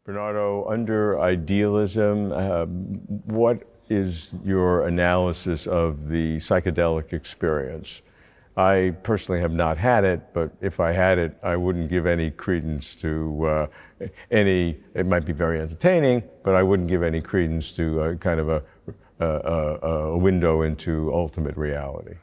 Bernardo, under idealism, what is your analysis of the psychedelic experience? I personally have not had it, but if I had it, I wouldn't give any credence to it might be very entertaining, but I wouldn't give any credence to kind of a window into ultimate reality.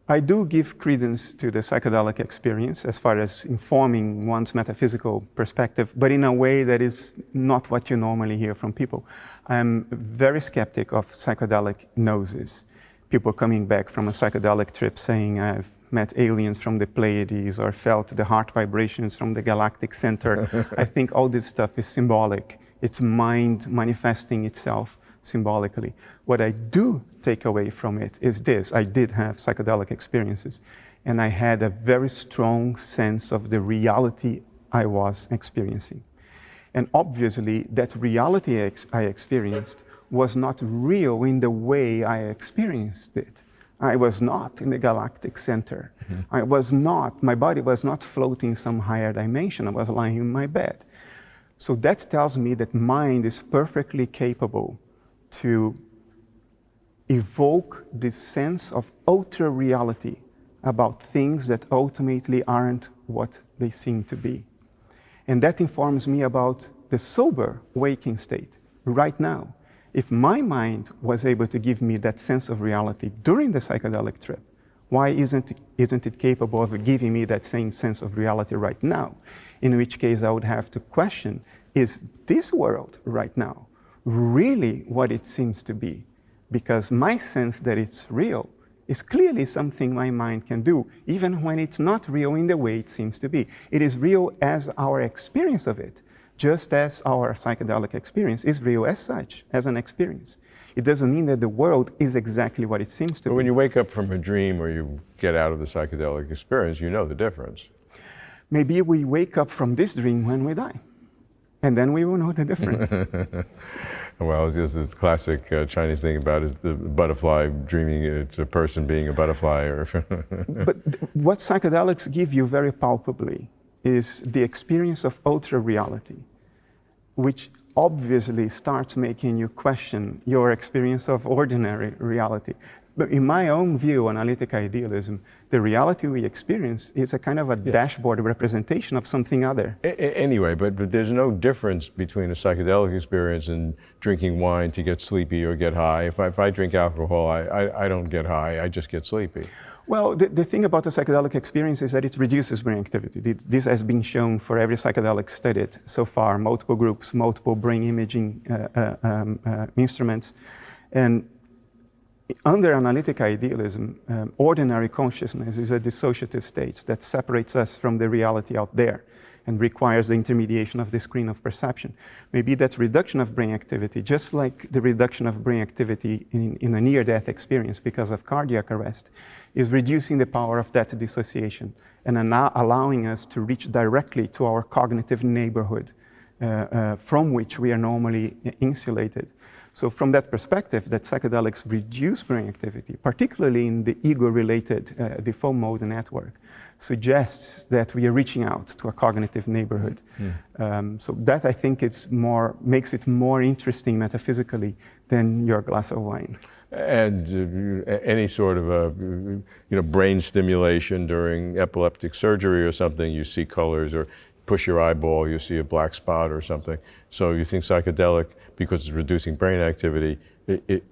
I do give credence to the psychedelic experience as far as informing one's metaphysical perspective, but in a way that is not what you normally hear from people. I'm very skeptic of psychedelic gnosis. People coming back from a psychedelic trip saying, I've met aliens from the Pleiades or felt the heart vibrations from the galactic center. I think all this stuff is symbolic. It's mind manifesting itself symbolically. What I do take away from it is this. I did have psychedelic experiences, and I had a very strong sense of the reality I was experiencing. And obviously, that reality I experienced was not real in the way I experienced it. I was not in the galactic center. Mm-hmm. My body was not floating in some higher dimension. I was lying in my bed. So that tells me that mind is perfectly capable to evoke this sense of ultra reality about things that ultimately aren't what they seem to be. And that informs me about the sober waking state right now. If my mind was able to give me that sense of reality during the psychedelic trip, why isn't it capable of giving me that same sense of reality right now? In which case I would have to question, is this world right now really what it seems to be? Because my sense that it's real is clearly something my mind can do, even when it's not real in the way it seems to be. It is real as our experience of it, just as our psychedelic experience is real as such, as an experience. It doesn't mean that the world is exactly what it seems to be. But when you wake up from a dream or you get out of the psychedelic experience, you know the difference. Maybe we wake up from this dream when we die. And then we will know the difference. Well, it's just this classic Chinese thing about it, the butterfly dreaming it's a person being a butterfly. But what psychedelics give you very palpably is the experience of ultra reality, which obviously starts making you question your experience of ordinary reality. But in my own view, analytic idealism, the reality we experience is a kind of a dashboard representation of something other. Anyway, but there's no difference between a psychedelic experience and drinking wine to get sleepy or get high. If I drink alcohol, I don't get high, I just get sleepy. Well, the thing about the psychedelic experience is that it reduces brain activity. This has been shown for every psychedelic studied so far, multiple groups, multiple brain imaging instruments. And under analytic idealism, ordinary consciousness is a dissociative state that separates us from the reality out there and requires the intermediation of the screen of perception. Maybe that reduction of brain activity, just like the reduction of brain activity in a near-death experience because of cardiac arrest, is reducing the power of that dissociation and allowing us to reach directly to our cognitive neighborhood from which we are normally insulated. So from that perspective, that psychedelics reduce brain activity, particularly in the ego-related default mode network, suggests that we are reaching out to a cognitive neighborhood. So that, I think, makes it more interesting metaphysically than your glass of wine. And any sort of brain stimulation during epileptic surgery or something, you see colors, or push your eyeball, you see a black spot or something. So you think psychedelic, because it's reducing brain activity, it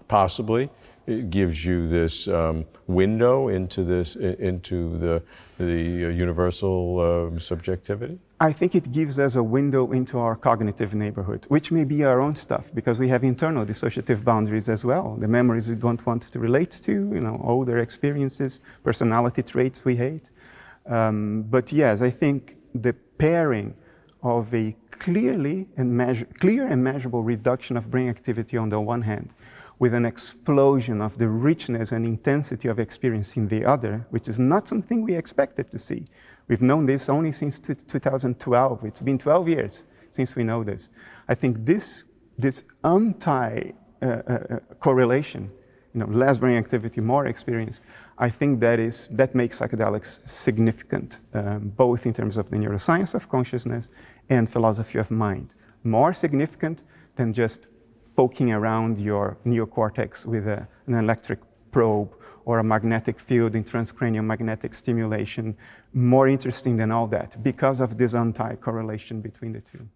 possibly it gives you this window into the universal subjectivity? I think it gives us a window into our cognitive neighborhood, which may be our own stuff, because we have internal dissociative boundaries as well. The memories we don't want to relate to, older experiences, personality traits we hate. But yes, I think the pairing of a clear and measurable reduction of brain activity on the one hand, with an explosion of the richness and intensity of experience in the other, which is not something we expected to see. We've known this only since 2012. It's been 12 years since we know this. I think this anti-correlation, less brain activity, more experience, I think that makes psychedelics significant, both in terms of the neuroscience of consciousness and philosophy of mind. more significant than just poking around your neocortex with an electric probe or a magnetic field in transcranial magnetic stimulation, more interesting than all that because of this anti-correlation between the two.